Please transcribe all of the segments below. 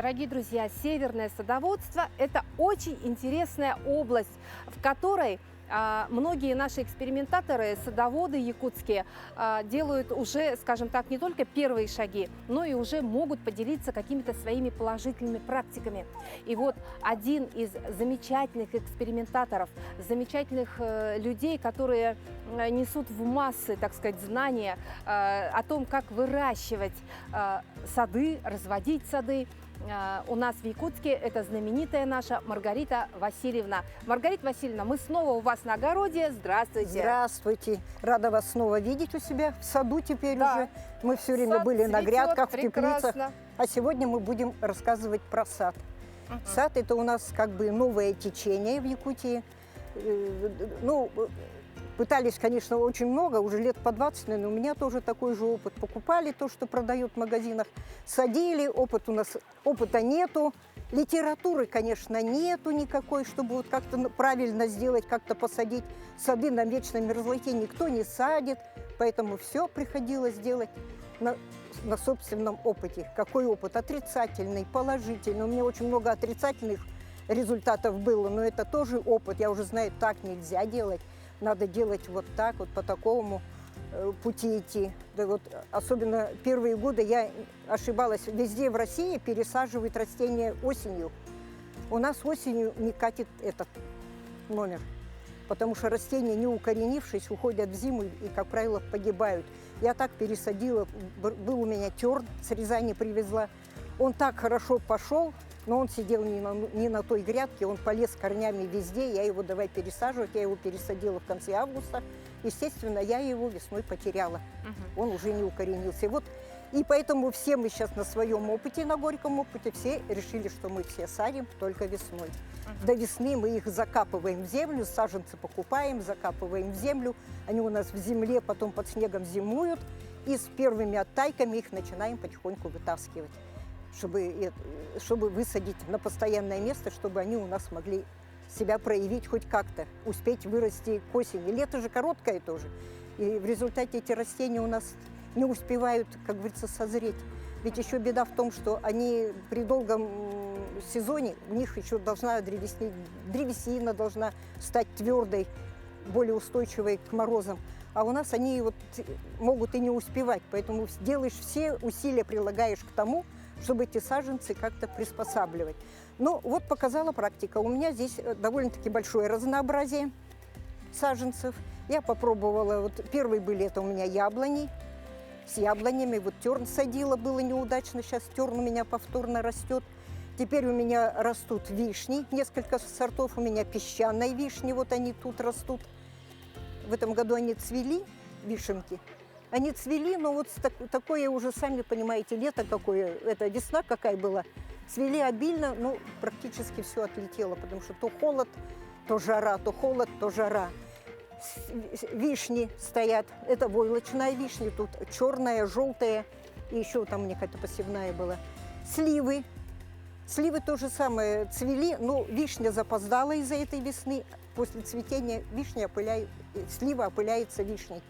Дорогие друзья, северное садоводство – это очень интересная область, в которой многие наши экспериментаторы, садоводы якутские, делают уже, скажем так, не только первые шаги, но и уже могут поделиться какими-то своими положительными практиками. И вот один из замечательных экспериментаторов, замечательных людей, которые несут в массы, так сказать, знания о том, как выращивать сады, разводить сады, у нас в Якутске это знаменитая наша Маргарита Васильевна. Маргарита Васильевна, мы снова у вас на огороде. Здравствуйте. Здравствуйте. Рада вас снова видеть у себя в саду теперь Да. уже. Мы все время Сад были на цветет грядках, в прекрасно. теплицах. А сегодня мы будем рассказывать про сад. Сад – это у нас как бы новое течение в Якутии. Ну, пытались, конечно, очень много, уже лет по 20, наверное, у меня тоже такой же опыт. Покупали то, что продают в магазинах, садили, опыта нету. Литературы, конечно, нету никакой, чтобы вот как-то правильно сделать, как-то посадить. Сады на вечном мерзлоте никто не садит, поэтому все приходилось делать на собственном опыте. Какой опыт? Отрицательный, положительный. У меня очень много отрицательных результатов было, но это тоже опыт. Я уже знаю, так нельзя делать. Надо делать вот так, вот по такому пути идти. Да вот, особенно первые годы я ошибалась. Везде в России пересаживают растения осенью. У нас осенью не катит этот номер, потому что растения, не укоренившись, уходят в зиму и, как правило, погибают. Я так пересадила, был у меня терн, с Рязани привезла. Он так хорошо пошел, но он сидел не на той грядке, он полез корнями везде, я его давай пересаживать, я его пересадила в конце августа. Естественно, я его весной потеряла, он уже не укоренился. И поэтому все мы сейчас на своем опыте, на горьком опыте, все решили, что мы все садим только весной. До весны мы их закапываем в землю, саженцы покупаем, закапываем в землю, они у нас в земле, потом под снегом зимуют, и с первыми оттайками их начинаем потихоньку вытаскивать, чтобы высадить на постоянное место, чтобы они у нас могли себя проявить хоть как-то, успеть вырасти к осени. Лето же короткое тоже. И в результате эти растения у нас не успевают, как говорится, созреть. Ведь еще беда в том, что они при долгом сезоне, у них еще должна древесина должна стать твердой, более устойчивой к морозам. А у нас они вот могут и не успевать. Поэтому делаешь все усилия, прилагаешь к тому, чтобы эти саженцы как-то приспосабливать. Ну, вот показала практика. У меня здесь довольно-таки большое разнообразие саженцев. Я попробовала, вот первые были это у меня яблони. С яблонями, вот терн садила, было неудачно. Сейчас терн у меня повторно растет. Теперь у меня растут вишни, несколько сортов. У меня песчаной вишни, вот они тут растут. В этом году они цвели, вишенки. Они цвели, но вот такое уже, сами понимаете, лето какое, это весна какая была. Цвели обильно, но практически все отлетело, потому что то холод, то жара, то холод, то жара. Вишни стоят, это войлочная вишня, тут черная, желтая, и еще там у меня какая-то посевная была. Сливы. Сливы то же самое цвели, но вишня запоздала из-за этой весны. После цветения слива опыляется вишней.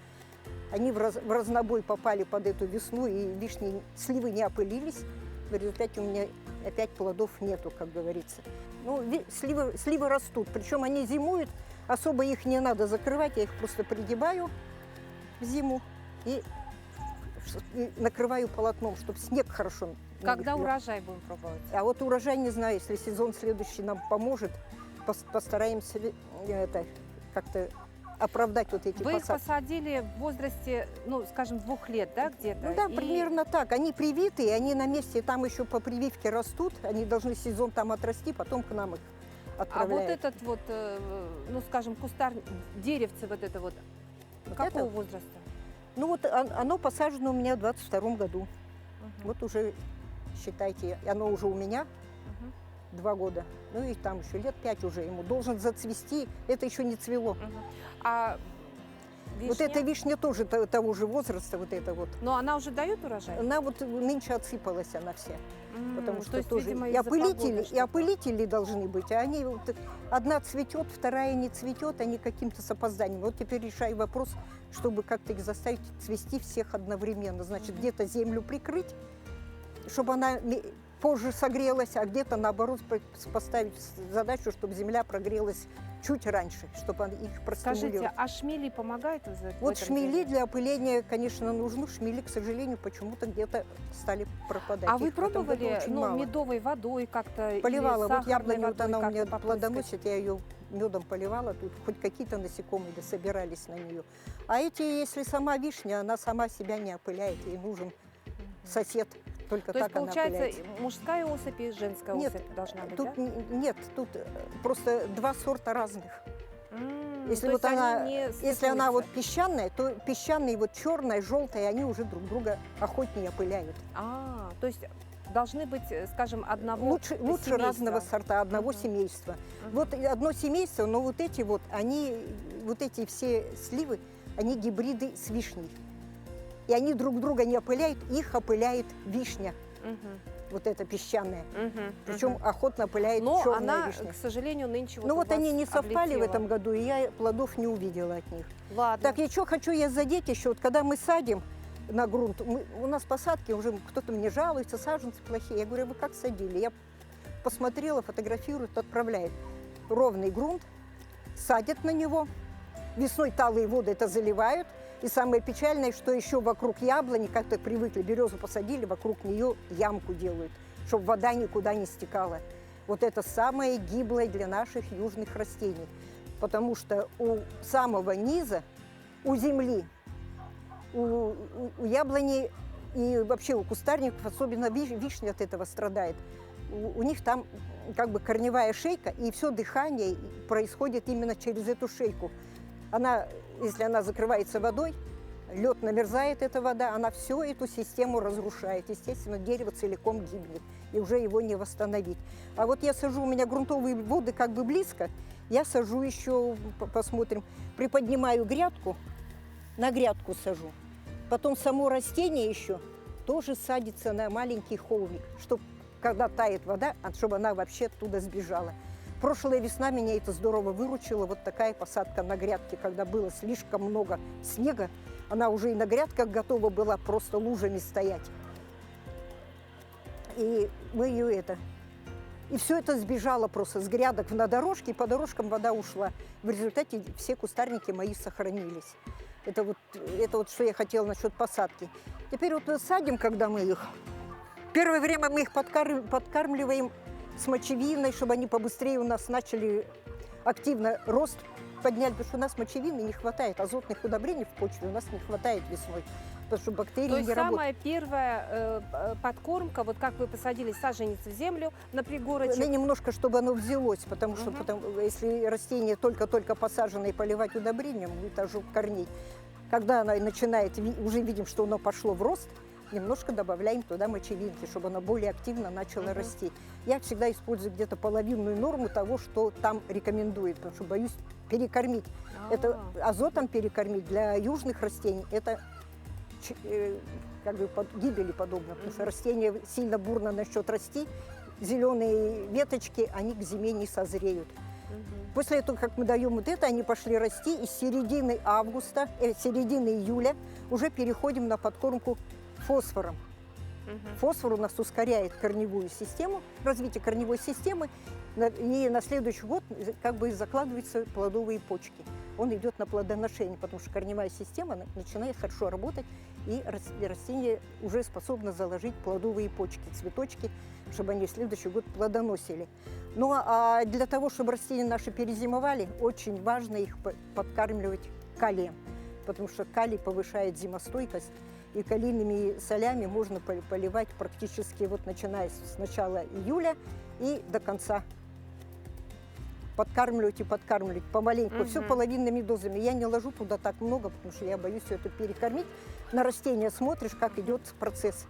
Они в разнобой попали под эту весну, и сливы не опылились. В результате у меня опять плодов нету, как говорится. Ну, сливы растут, причем они зимуют, особо их не надо закрывать, я их просто пригибаю в зиму и накрываю полотном, чтобы снег хорошо. Когда урожай будем пробовать? А вот урожай не знаю, если сезон следующий нам поможет, постараемся как-то оправдать вот эти посадки. Вы их посадили в возрасте, ну, скажем, 2 лет, да, где-то? Ну да, примерно так. Они привитые, они на месте, там еще по прививке растут, они должны сезон там отрасти, потом к нам их отправляют. А вот этот вот, ну, скажем, кустарник, деревце вот это вот, какого возраста? Ну вот оно посажено у меня в 22-м году. Вот уже, считайте, оно уже у меня 2 года. Ну и там еще лет 5 уже ему. Должен зацвести, это еще не цвело. А вишня? Вот эта вишня тоже того же возраста, вот эта вот. Но она уже дает урожай? Она вот нынче отсыпалась, она вся. Потому что есть, тоже видимо, и опылители должны быть, а они вот, одна цветет, вторая не цветет, они каким-то с опозданием. Вот теперь решаю вопрос, чтобы как-то их заставить цвести всех одновременно. Значит, где-то землю прикрыть, чтобы она позже согрелась, а где-то наоборот поставить задачу, чтобы земля прогрелась чуть раньше, чтобы их простимулировать. Скажите, а шмели помогают в Вот этом шмели деле? для опыления, конечно, нужны. Шмели, к сожалению, почему-то где-то стали пропадать. А вы Их в этом году пробовали, очень ну, мало. медовой водой как-то? Поливала. Или Вот сахарной яблоня, вот водой она у как-то меня попрыскать? плодоносит, я ее медом поливала, тут хоть какие-то насекомые да собирались на нее. А эти, если сама вишня, она сама себя не опыляет, ей нужен сосед, только То есть, так она получается, опыляется. мужская особь и женская Нет, особь должна быть, Тут да? нет, тут просто два сорта разных. Если То вот есть они она, не если она вот сливаются? песчаная, то песчаные вот черная, желтая, они уже друг друга охотнее опыляют. То есть должны быть, скажем, одного Лучше семейства. разного сорта, одного Мгм. семейства. Мгм. Вот одно семейство, но вот эти вот, они, вот эти все сливы, они гибриды с вишней. И они друг друга не опыляют, их опыляет вишня, Мгм. вот эта песчаная. Мгм. Причем Мгм. опыляет опыляет Но черная она, вишня. к сожалению, нынче Ну у вот вас они не совпали в облетела. этом году, и я плодов не увидела от них. Ладно. Так, я что хочу я задеть еще, вот когда мы садим на грунт, у нас посадки, уже кто-то мне жалуется, саженцы плохие. Я говорю, а вы как садили? Я посмотрела, фотографируют, отправляет. Ровный грунт, садят на него, весной талые воды это заливают. И самое печальное, что еще вокруг яблони, как-то привыкли, березу посадили, вокруг нее ямку делают, чтобы вода никуда не стекала. Вот это самое гиблое для наших южных растений. Потому что у самого низа, у земли, у яблони и вообще у кустарников, особенно вишня от этого страдает, у них там как бы корневая шейка, и все дыхание происходит именно через эту шейку. Она, если она закрывается водой, лед намерзает, эта вода, она всю эту систему разрушает. Естественно, дерево целиком гибнет, и уже его не восстановить. А вот я сажу, у меня грунтовые воды как бы близко, я сажу еще, посмотрим, приподнимаю грядку, на грядку сажу. Потом само растение еще тоже садится на маленький холмик, чтобы когда тает вода, чтобы она вообще оттуда сбежала. Прошлая весна меня это здорово выручила, вот такая посадка на грядке, когда было слишком много снега, она уже и на грядках готова была просто лужами стоять. И мы ее И все это сбежало просто с грядок на дорожке, и по дорожкам вода ушла. В результате все кустарники мои сохранились. Это вот что я хотела насчет посадки. Теперь вот садим, когда мы их. Первое время мы их подкармливаем с мочевиной, чтобы они побыстрее у нас начали активно рост поднять, потому что у нас мочевины не хватает, азотных удобрений в почве у нас не хватает весной, потому что бактерии То есть не работают. самая первая подкормка, вот как вы посадили саженец в землю на пригорочек. Ну, немножко, чтобы оно взялось, потому что Мгм. если растение только-только посажено и поливать удобрением, будет ожог корней. Когда оно начинает, уже видим, что оно пошло в рост, немножко добавляем туда мочевинки, чтобы оно более активно начало расти. Я всегда использую где-то половинную норму того, что там рекомендует, потому что боюсь перекормить. Это азотом перекормить для южных растений, это как бы гибели подобно, потому что растение сильно бурно начнет расти, зеленые веточки, они к зиме не созреют. После этого, как мы даем вот это, они пошли расти, и с середины августа, середины июля уже переходим на подкормку фосфором. Фосфор у нас ускоряет корневую систему, развитие корневой системы, и на следующий год как бы закладываются плодовые почки. Он идет на плодоношение, потому что корневая система начинает хорошо работать, и растение уже способно заложить плодовые почки, цветочки, чтобы они в следующий год плодоносили. Ну а для того, чтобы растения наши перезимовали, очень важно их подкармливать калием, потому что калий повышает зимостойкость. И калийными солями можно поливать практически вот начиная с начала июля и до конца. Подкармливать и подкармливать помаленьку, все половинными дозами. Я не ложу туда так много, потому что я боюсь все это перекормить. На растения смотришь, как идет процесс.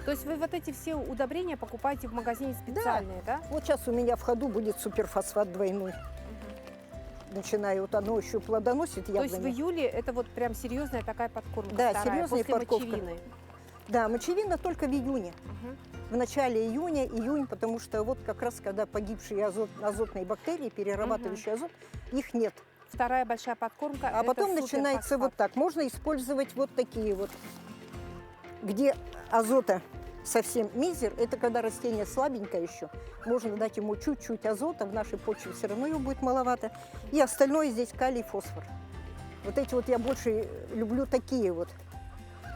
То есть вы вот эти все удобрения покупаете в магазине специальные, да? Вот сейчас у меня в ходу будет суперфосфат двойной. Начинаю, вот оно еще плодоносит яблони. То есть в июле это вот прям серьезная такая подкормка. Да, вторая, серьезная после подкормка. мочевины. Да, мочевина только в июне. В начале июня, июнь, потому что вот как раз когда погибшие азотные бактерии, перерабатывающие азот, их нет. Вторая большая подкормка. А это потом начинается вот суперфосфат. так. Можно использовать вот такие вот, где азота совсем мизер, это когда растение слабенькое еще. Можно дать ему чуть-чуть азота, в нашей почве все равно его будет маловато. И остальное здесь калий, фосфор. Вот эти вот я больше люблю такие вот.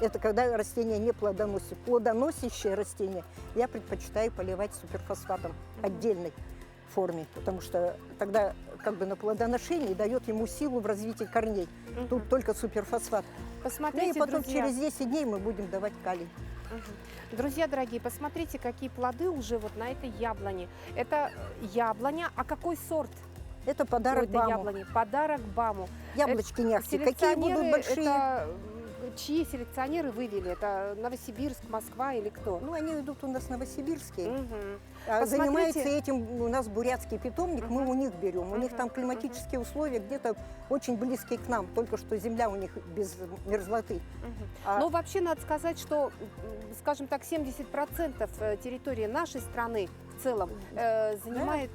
Это когда растение не плодоносит. Плодоносящее растение я предпочитаю поливать суперфосфатом отдельной форме, потому что тогда как бы на плодоношении дает ему силу в развитии корней. Тут только суперфосфат. Посмотрите, Ну и потом друзья. через 10 дней мы будем давать калий. Друзья дорогие, посмотрите, какие плоды уже вот на этой яблоне. Это яблоня, а какой сорт Это у подарок этой БАМу. яблони? Подарок БАМу. Яблочки не ахти. Какие будут Селекционеры, большие? это чьи селекционеры вывели? Это Новосибирск, Москва или кто? Ну, они идут у нас новосибирские. Мгм. А Посмотрите. занимается этим у нас бурятский питомник, мы Мгм. у них берем. У них Мгм. там климатические условия где-то очень близкие к нам, только что земля у них без мерзлоты. Мгм. А- Но вообще надо сказать, что, скажем так, 70% территории нашей страны в целом занимает,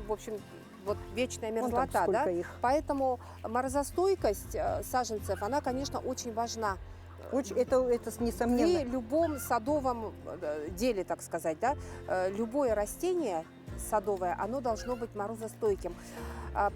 в общем, вот вечная Вон там мерзлота, сколько да? их. Поэтому морозостойкость саженцев, она, конечно, очень важна. Это При несомненно. любом садовом деле, так сказать, да, любое растение садовое, оно должно быть морозостойким.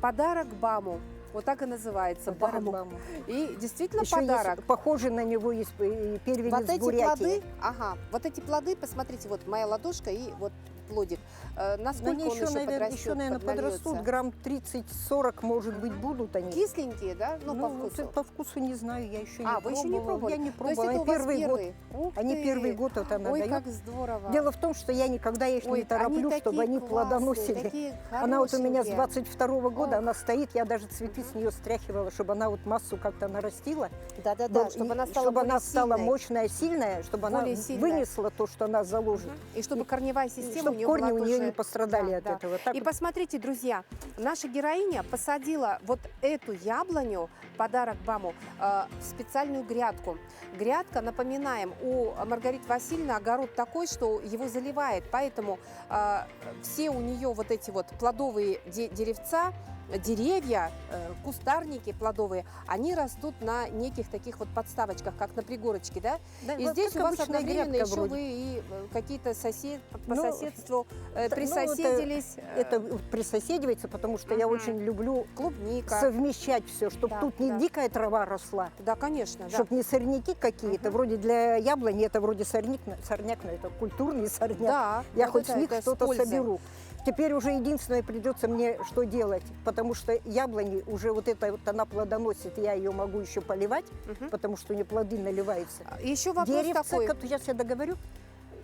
Подарок БАМу, вот так и называется, Подарок БАМу. БАМу. И действительно Еще подарок. есть, похожий на него есть первенец Вот эти Бурятии. плоды, ага, вот эти плоды, посмотрите, вот моя ладошка и вот плодик. Но Насколько они он еще, наверное, подрастет, подрастут, поднальется? грамм 30-40, может быть, будут они. Кисленькие, да? Ну, по вот вкусу. по вкусу не знаю, я еще не А, пробовала. вы еще не пробовали? Я не То есть пробовала, это они у вас первый год. первый? Ух Они ты! первый год вот она Ой, дает. как здорово. Дело в том, что я никогда их Ой, не тороплю, они чтобы такие они классные, плодоносили. такие Она вот у меня с хорошенькие. 22-го года, Ох. она стоит, я даже цветы с нее стряхивала, чтобы она вот массу как-то нарастила. Да-да-да, Был- чтобы и она стала чтобы более она стала сильной. мощная, сильная, чтобы она Более сильная. вынесла то, что она заложит. Мгм. И чтобы корневая система у Чтобы нее корни была у нее тоже- не пострадали Да, от да. этого. Так И вот. посмотрите, друзья, наша героиня посадила вот эту яблоню, подарок БАМу, в специальную грядку. Грядка, напоминаем, у Маргариты Васильевны огород такой, что его заливает, поэтому все у нее вот эти вот плодовые деревца, деревья, кустарники плодовые, они растут на неких таких вот подставочках, как на пригорочке, да? Да, И вот здесь как у вас обычная одновременно грядка еще вроде. вы и какие-то по Ну, соседству ну, присоседились. Это присоседивается, потому что я Мгм. очень люблю Клубника. совмещать все, чтобы Да, тут не да. дикая трава росла, Да, конечно, да. чтобы не сорняки какие-то. Мгм. Вроде для яблони это вроде сорняк, но это культурный сорняк. Да, Я вот хоть это- с них это с что-то пользой. соберу. Теперь уже единственное придется мне что делать, потому что яблони уже вот это вот она плодоносит, я ее могу еще поливать, Мгм. потому что у нее плоды наливаются. Еще вопрос Деревце, такой. сейчас я договорю,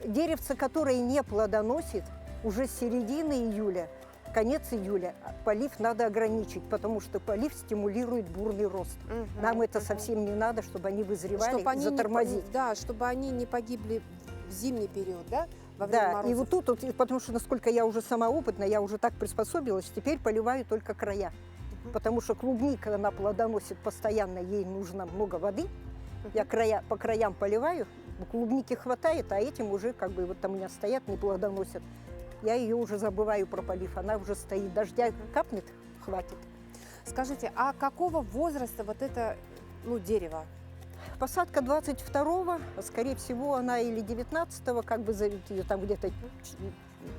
деревце, которое не плодоносит, уже с середины июля, конец июля, полив надо ограничить, потому что полив стимулирует бурный рост. Мгм, Нам это мгм. совсем не надо, чтобы они вызревали, Чтоб они не затормозить. да, чтобы они не погибли в зимний период, да? Во время Да, и морозов. вот тут, вот, потому что насколько я уже сама опытная, я уже так приспособилась, теперь поливаю только края. Мгм. Потому что клубника, она плодоносит постоянно, ей нужно много воды. Я по краям поливаю, клубники хватает, а этим уже как бы вот там у меня стоят, не плодоносят. Я ее уже забываю про полив, она уже стоит. Дождя капнет, хватит. Скажите, а какого возраста вот это, дерево? Посадка 22-го, скорее всего, она или 19-го, как бы ее там где-то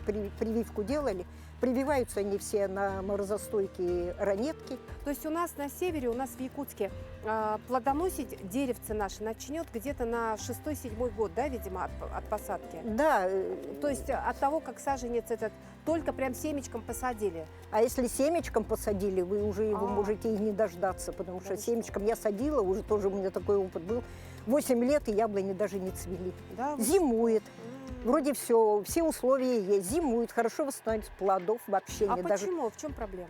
прививку делали. Прививаются они все на морозостойкие ранетки. То есть у нас на севере, у нас в Якутске плодоносить деревце наше начнет где-то на 6-7 год, да, видимо, от посадки? Да, То есть от того, как саженец этот только прям семечком посадили. а если семечком посадили, вы уже его А. можете и не дождаться, потому Да что вы что? семечком я садила, уже тоже у меня такой опыт был. 8 лет, и яблони даже не цвели. Да, вы Зимует. М. Вроде все условия есть. Зимует, хорошо восстанавливается, плодов вообще А нет. Даже, почему? В чем проблема?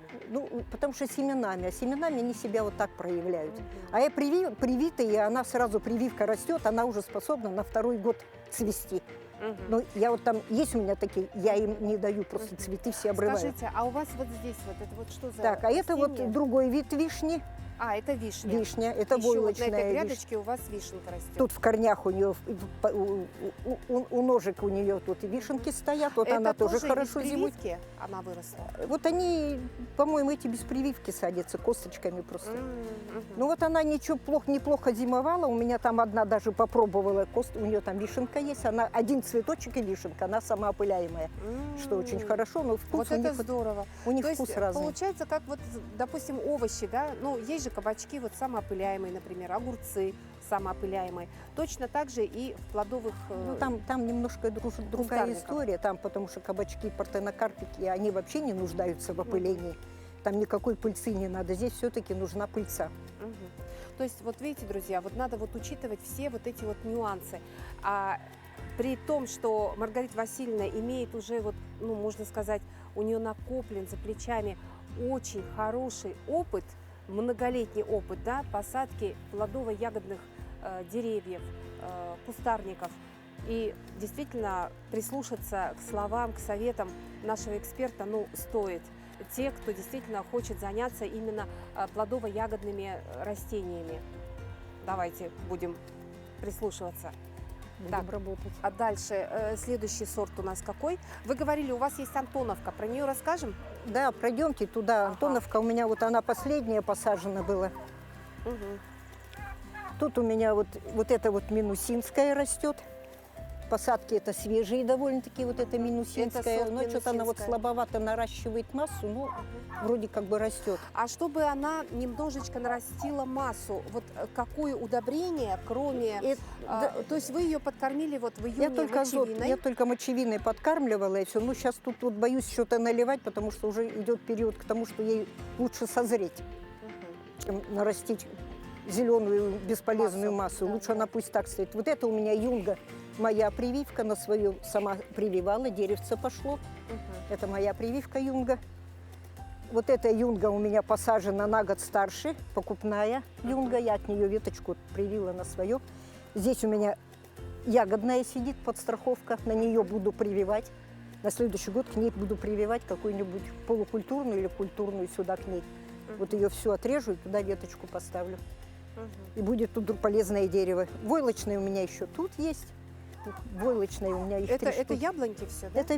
потому что семенами, а семенами они себя вот так проявляют. Мгм. А я привитая, и она сразу, прививка растет, она уже способна на второй год цвести. Мгм. Но я вот там, есть у меня такие, я им не даю, просто цветы все обрываю. Скажите, а у вас вот здесь вот это вот что за Так, а это вот растение? другой вид вишни. А, это вишня. Вишня, это Еще вот на войлочная этой вишня. грядочке у вас вишенка растет. Тут в корнях у нее, у ножек у нее тут и вишенки стоят, вот это она тоже без хорошо зимует. прививки она выросла? Вот они, по-моему, эти без прививки садятся, косточками просто. Мгм. Ну вот она ничего неплохо зимовала, у меня там одна даже попробовала, у нее там вишенка есть, она один цветочек и вишенка, она самоопыляемая, что очень хорошо, но вкус Вот у это них, здорово. у них То вкус есть разный. получается, как вот, допустим, овощи, да, ну, есть же кабачки вот самоопыляемые, например, огурцы самоопыляемые. Точно так же и в плодовых... Ну, там немножко другая кустарников. история, там, потому что кабачки, партенокарпики, они вообще не нуждаются в опылении. Там никакой пыльцы не надо, здесь все-таки нужна пыльца. Мгм. То есть, вот видите, друзья, вот надо вот учитывать все вот эти вот нюансы. А при том, что Маргарита Васильевна имеет уже вот, ну, можно сказать, у нее накоплен за плечами очень хороший опыт, многолетний опыт, да, посадки плодово-ягодных деревьев, кустарников. И действительно прислушаться к словам, к советам нашего эксперта, ну, стоит. Те, кто действительно хочет заняться именно плодово-ягодными растениями. Давайте будем прислушиваться. Будем Так. работать. А дальше следующий сорт у нас какой? Вы говорили, у вас есть Антоновка. Про нее расскажем? Да, пройдемте туда. Ага. Антоновка у меня, вот она последняя посажена была. Мгм. Тут у меня вот это вот минусинская растет. Посадки это свежие довольно-таки, вот это минусинская. сорт Но что-то она вот минусинская. слабовато наращивает массу, но вроде как бы растет. А чтобы она немножечко нарастила массу, вот какое удобрение, кроме... И, да, то есть вы ее подкормили вот в июне я только азот, мочевиной? я только мочевиной подкармливала и все. Ну, сейчас тут вот боюсь что-то наливать, потому что уже идет период к тому, что ей лучше созреть, Мгм. чем нарастить зеленую бесполезную массу. Да, Лучше да. она пусть так стоит. Вот это у меня юнга, моя прививка на свою сама прививала, деревце пошло. Мгм. Это моя прививка юнга. Вот эта юнга у меня посажена на год старше, покупная юнга. Я от нее веточку привила на свое. Здесь у меня ягодная сидит, подстраховка. На нее буду прививать. На следующий год к ней буду прививать какую-нибудь полукультурную или культурную сюда к ней. Вот ее все отрежу и туда веточку поставлю. Мгм. И будет тут полезное дерево. Войлочное у меня еще тут есть. Войлочная у меня их Это 3 штуки. яблоньки все, да? Это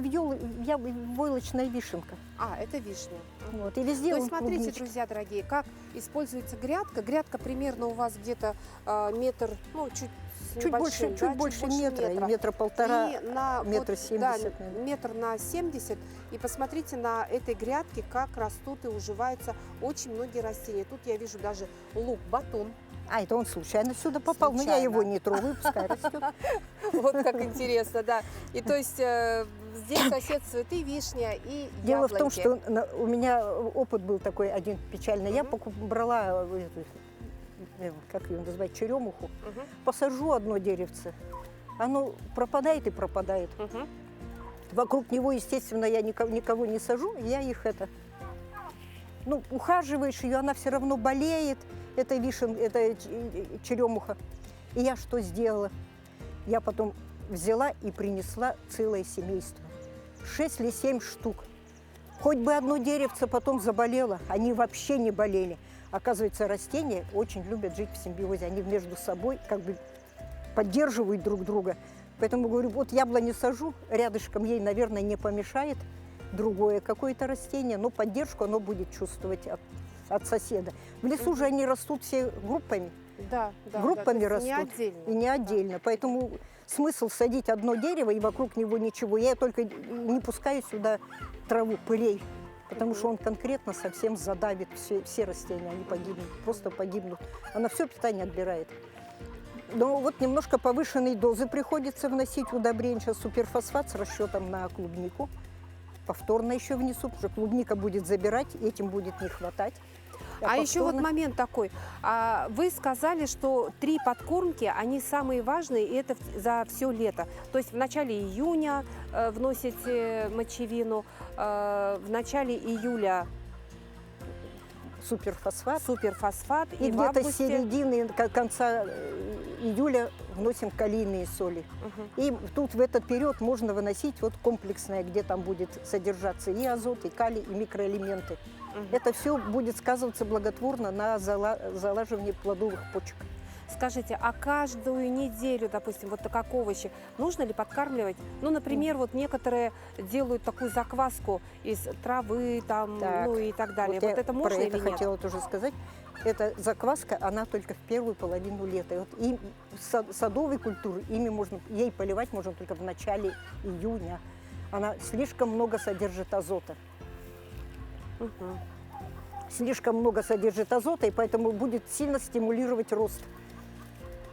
войлочная вишенка. А, это вишня. Мгм. Вот. И везде То он есть смотрите, клубничка. друзья дорогие, как используется грядка. Грядка примерно у вас где-то метр, ну, чуть с Чуть больше, небольшим, да, чуть больше метра, и метра И полтора. на метра вот, 70, да, наверное. метр на 70. И посмотрите на этой грядке, как растут и уживаются очень многие растения. Тут я вижу даже лук-батон. А, это он случайно сюда попал. Но я Случайно. его не трогаю, пускай растет. Вот как интересно, да. И то есть здесь соседствует и вишня, и Дело в том, яблоньки. что у меня опыт был такой один печальный. Я брала, эту, как ее называть, черемуху, Мгм, посажу одно деревце, оно пропадает и пропадает. мгм. Вокруг него, естественно, я никого не сажу, я их ну, ухаживаешь ее, она все равно болеет, это черемуха. И я что сделала? Я потом взяла и принесла целое семейство. 6 или 7 штук. Хоть бы одно деревце потом заболело, они вообще не болели. Оказывается, растения очень любят жить в симбиозе, они между собой как бы поддерживают друг друга. Поэтому говорю, вот яблоню сажу, рядышком ей, наверное, не помешает другое какое-то растение, но поддержку оно будет чувствовать от соседа. В лесу же они растут все группами, Да, да, группами да, то есть не растут. отдельно. И не отдельно. Поэтому смысл садить одно дерево и вокруг него ничего. Я только не пускаю сюда траву, пылей, потому что он конкретно совсем задавит все растения, они погибнут, просто погибнут. Она все питание отбирает. Но вот немножко повышенной дозы приходится вносить удобрения. Сейчас суперфосфат с расчетом на клубнику. Повторно еще внесу, потому что клубника будет забирать, этим будет не хватать. А еще вот повторно- момент такой. Вы сказали, что 3 подкормки, они самые важные, и это за все лето. То есть в начале июня вносите мочевину, в начале июля суперфосфат. суперфосфат. И в где-то с августе... середины, конца июля вносим калийные соли. Мгм. И тут в этот период можно выносить вот комплексное, где там будет содержаться и азот, и калий, и микроэлементы. Мгм. Это все будет сказываться благотворно на залаживании плодовых почек. Скажите, а каждую неделю, допустим, вот как овощи, нужно ли подкармливать? Ну, например, вот некоторые делают такую закваску из травы, там, Так, ну и так далее. Вот Вот я это можно про или это нет? хотела тоже сказать. Эта закваска, она только в первую половину лета. И вот садовой культуры ей поливать можно только в начале июня. Она слишком много содержит азота. Мгм. Слишком много содержит азота, и поэтому будет сильно стимулировать рост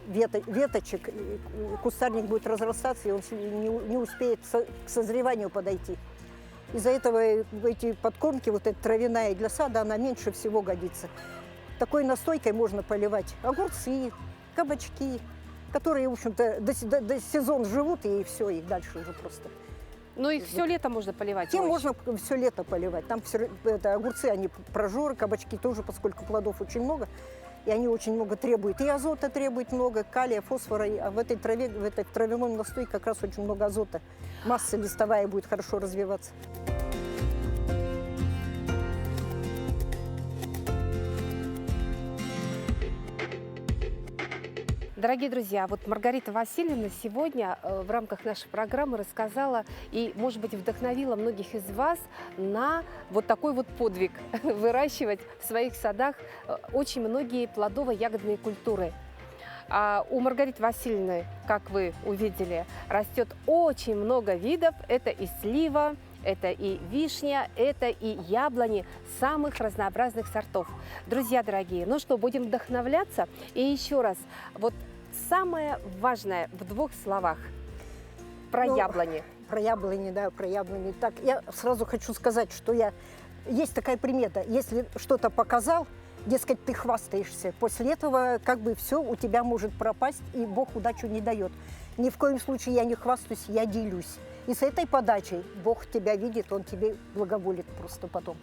веточек. И кустарник будет разрастаться, и он не успеет к созреванию подойти. Из-за этого эти подкормки, вот эта травяная для сада, она меньше всего годится. Такой настойкой можно поливать огурцы, кабачки, которые, в общем-то, до сезона живут, и все, и дальше уже просто. Ну, их все лето можно поливать. Тем овощи. можно все лето поливать. Там огурцы, они прожоры, кабачки тоже, поскольку плодов очень много, и они очень много требуют. И азота требует много, калия, фосфора. А в этой траве, в этой травяной настойке как раз очень много азота. Масса листовая будет хорошо развиваться. Дорогие друзья, вот Маргарита Васильевна сегодня в рамках нашей программы рассказала и, может быть, вдохновила многих из вас на вот такой вот подвиг – выращивать в своих садах очень многие плодово-ягодные культуры. А у Маргариты Васильевны, как вы увидели, растет очень много видов. Это и слива, это и вишня, это и яблони самых разнообразных сортов. Друзья дорогие, ну что, будем вдохновляться? И еще раз, вот самое важное в двух словах про яблони. Про яблони, да, про яблони. Так, я сразу хочу сказать, что есть такая примета. Если что-то показал, дескать, ты хвастаешься, после этого как бы все у тебя может пропасть, и Бог удачу не дает. Ни в коем случае я не хвастаюсь, я делюсь. И с этой подачей Бог тебя видит, Он тебе благоволит просто потом.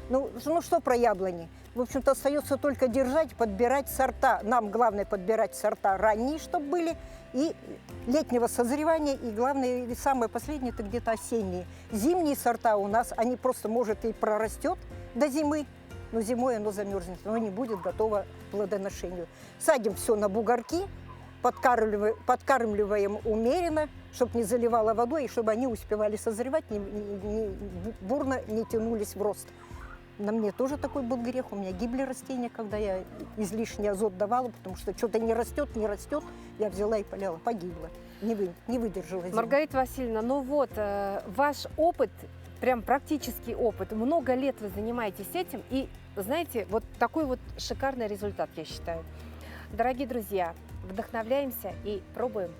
Ну что про яблони? В общем-то, остается только держать, подбирать сорта. Нам главное подбирать сорта ранние, чтобы были, и летнего созревания, и главное, и самое последнее, это где-то осенние. Зимние сорта у нас, они просто, может, и прорастет до зимы, но зимой оно замерзнет, оно не будет готово к плодоношению. Садим все на бугорки, подкармливаем умеренно, чтобы не заливало водой, и чтобы они успевали созревать, бурно не тянулись в рост. На мне тоже такой был грех, у меня гибли растения, когда я излишний азот давала, потому что что-то не растет, я взяла и поляла, погибла, не выдержала зиму. Маргарита Васильевна, ну вот, ваш опыт, прям практический опыт, много лет вы занимаетесь этим, и, знаете, вот такой вот шикарный результат, я считаю. Дорогие друзья, вдохновляемся и пробуем.